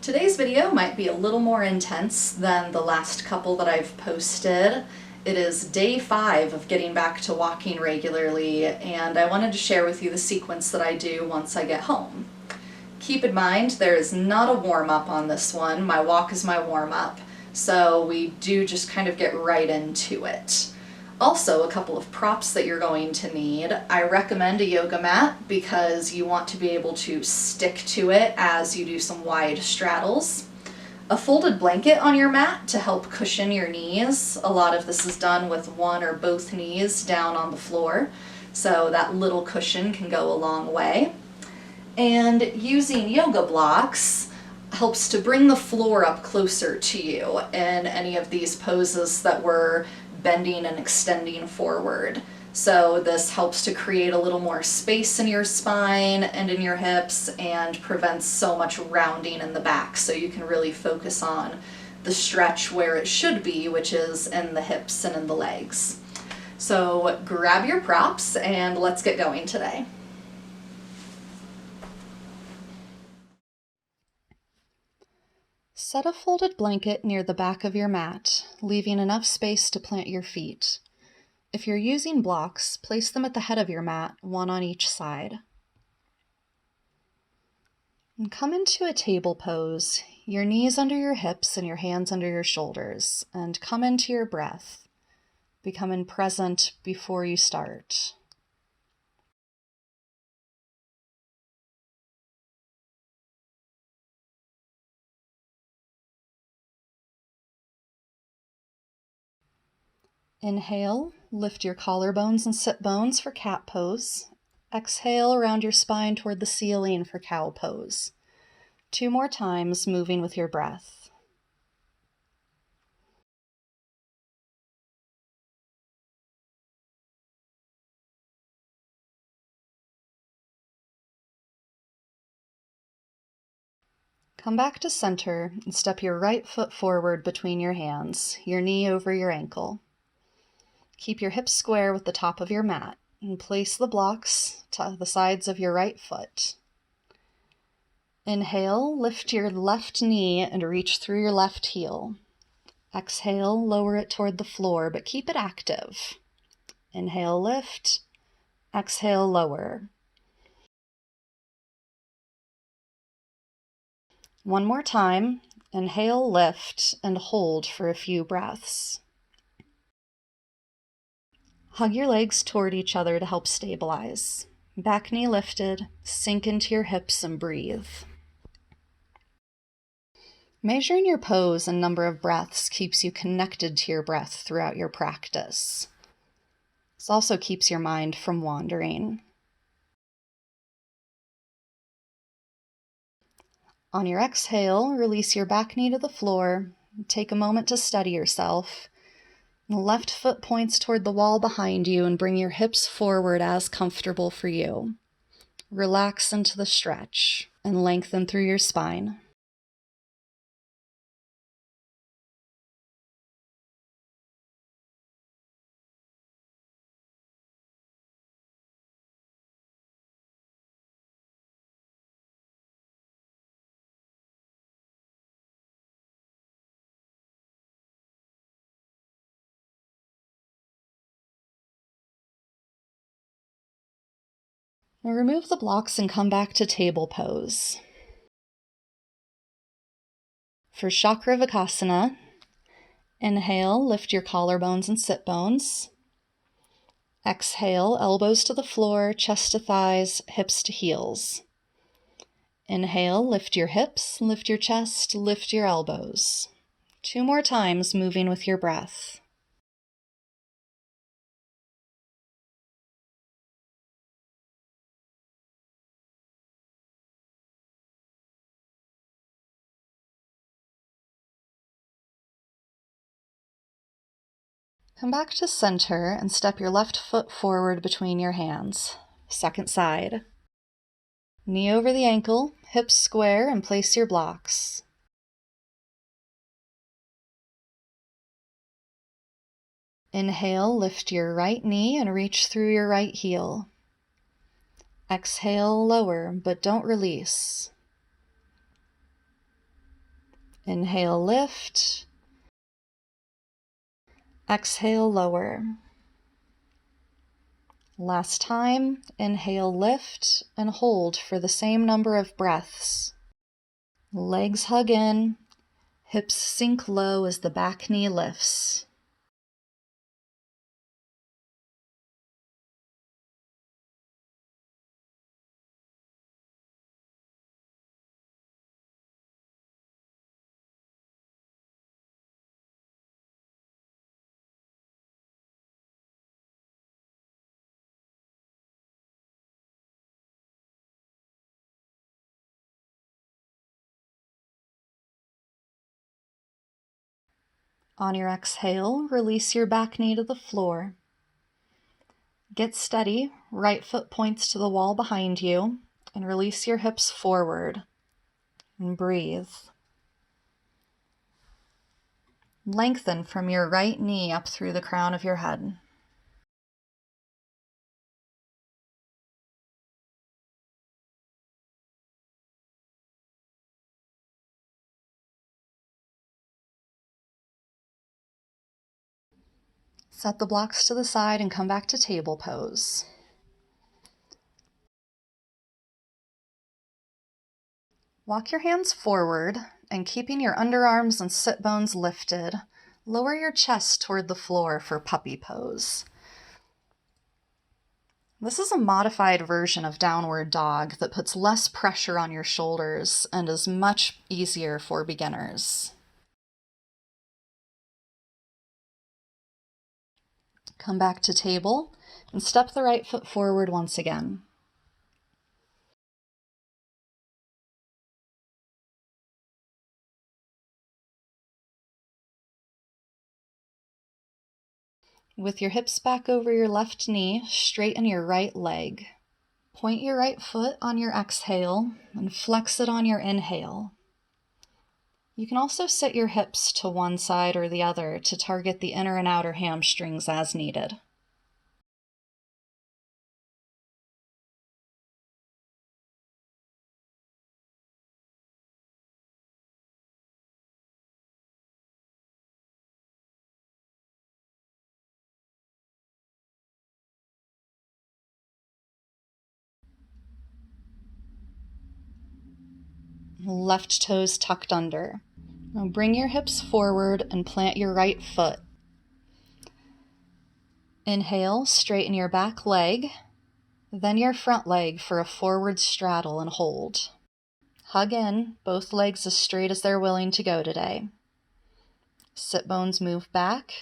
Today's video might be a little more intense than the last couple that I've posted. It is day 5 of getting back to walking regularly, and I wanted to share with you the sequence that I do once I get home. Keep in mind, there is not a warm-up on this one. My walk is my warm-up, so we do just kind of get right into it. Also, a couple of props that you're going to need. I recommend a yoga mat because you want to be able to stick to it as you do some wide straddles. A folded blanket on your mat to help cushion your knees. A lot of this is done with one or both knees down on the floor, so that little cushion can go a long way. And using yoga blocks helps to bring the floor up closer to you in any of these poses that we're bending and extending forward. So this helps to create a little more space in your spine and in your hips and prevents so much rounding in the back, so you can really focus on the stretch where it should be, which is in the hips and in the legs. So grab your props and let's get going today. Set a folded blanket near the back of your mat, leaving enough space to plant your feet. If you're using blocks, place them at the head of your mat, one on each side. And come into a table pose, your knees under your hips and your hands under your shoulders, and come into your breath, becoming present before you start. Inhale, lift your collarbones and sit bones for cat pose. Exhale around your spine toward the ceiling for cow pose. 2 more times, moving with your breath. Come back to center and step your right foot forward between your hands, your knee over your ankle. Keep your hips square with the top of your mat and place the blocks to the sides of your right foot. Inhale, lift your left knee and reach through your left heel. Exhale, lower it toward the floor, but keep it active. Inhale, lift. Exhale, lower. One more time. Inhale, lift, and hold for a few breaths. Hug your legs toward each other to help stabilize. Back knee lifted, sink into your hips and breathe. Measuring your pose and number of breaths keeps you connected to your breath throughout your practice. This also keeps your mind from wandering. On your exhale, release your back knee to the floor. Take a moment to steady yourself. The left foot points toward the wall behind you and bring your hips forward as comfortable for you. Relax into the stretch and lengthen through your spine. Now remove the blocks and come back to table pose. For Chakravakasana, inhale, lift your collarbones and sit bones. Exhale, elbows to the floor, chest to thighs, hips to heels. Inhale, lift your hips, lift your chest, lift your elbows. 2 more times, moving with your breath. Come back to center and step your left foot forward between your hands. Second side. Knee over the ankle, hips square, and place your blocks. Inhale, lift your right knee and reach through your right heel. Exhale, lower, but don't release. Inhale, lift. Exhale, lower. Last time, inhale, lift, and hold for the same number of breaths. Legs hug in, hips sink low as the back knee lifts. On your exhale, release your back knee to the floor. Get steady, right foot points to the wall behind you, and release your hips forward. And breathe. Lengthen from your right knee up through the crown of your head. Set the blocks to the side and come back to table pose. Walk your hands forward and keeping your underarms and sit bones lifted, lower your chest toward the floor for puppy pose. This is a modified version of downward dog that puts less pressure on your shoulders and is much easier for beginners. Come back to table and step the right foot forward once again. With your hips back over your left knee, straighten your right leg. Point your right foot on your exhale and flex it on your inhale. You can also sit your hips to one side or the other to target the inner and outer hamstrings as needed. Left toes tucked under. Now bring your hips forward and plant your right foot. Inhale, straighten your back leg, then your front leg for a forward straddle and hold. Hug in, both legs as straight as they're willing to go today. Sit bones move back.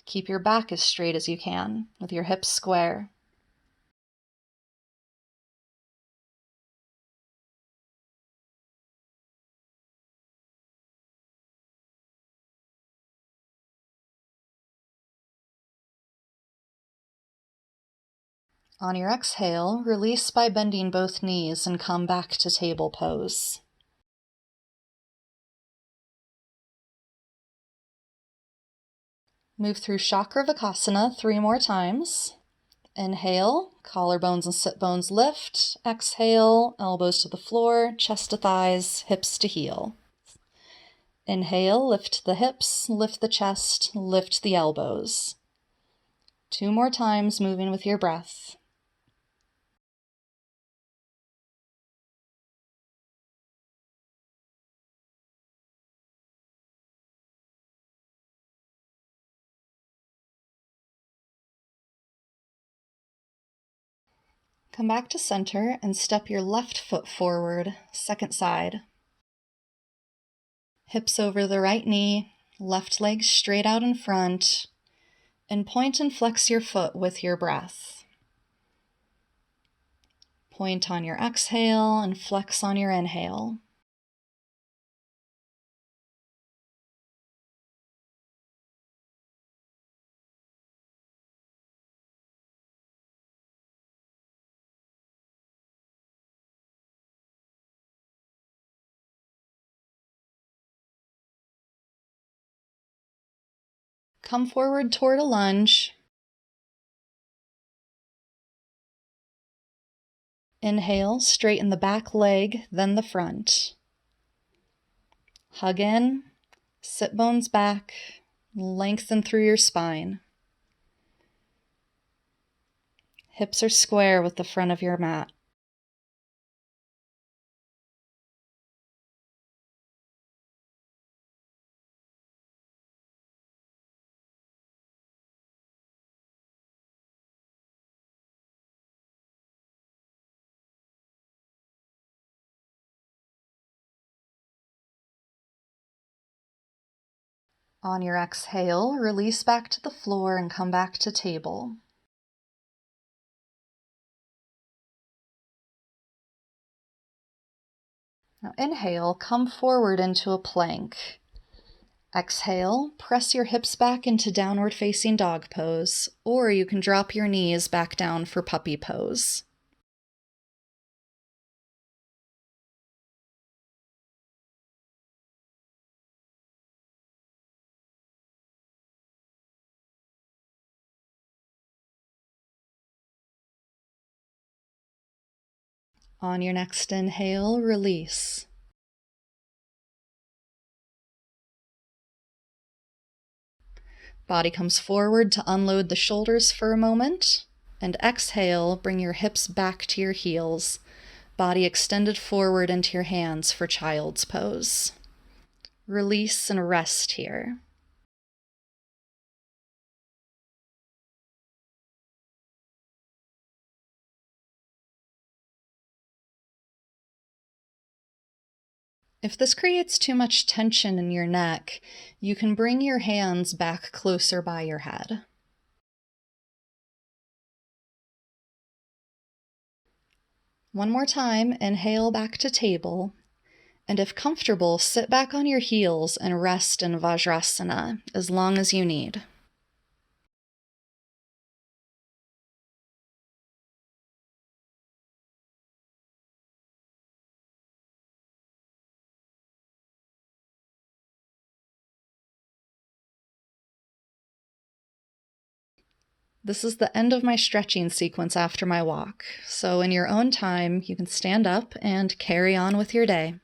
Keep your back as straight as you can, with your hips square. On your exhale, release by bending both knees and come back to table pose. Move through Chakravakasana 3 more times. Inhale, collarbones and sit bones lift. Exhale, elbows to the floor, chest to thighs, hips to heel. Inhale, lift the hips, lift the chest, lift the elbows. 2 more times, moving with your breath. Come back to center and step your left foot forward, second side. Hips over the right knee, left leg straight out in front, and point and flex your foot with your breath. Point on your exhale and flex on your inhale. Come forward toward a lunge. Inhale, straighten the back leg, then the front. Hug in, sit bones back, lengthen through your spine. Hips are square with the front of your mat. On your exhale, release back to the floor and come back to table. Now inhale, come forward into a plank. Exhale, press your hips back into downward facing dog pose, or you can drop your knees back down for puppy pose. On your next inhale, release. Body comes forward to unload the shoulders for a moment. And exhale, bring your hips back to your heels. Body extended forward into your hands for child's pose. Release and rest here. If this creates too much tension in your neck, you can bring your hands back closer by your head. One more time, inhale back to table, and if comfortable, sit back on your heels and rest in Vajrasana as long as you need. This is the end of my stretching sequence after my walk, so in your own time, you can stand up and carry on with your day.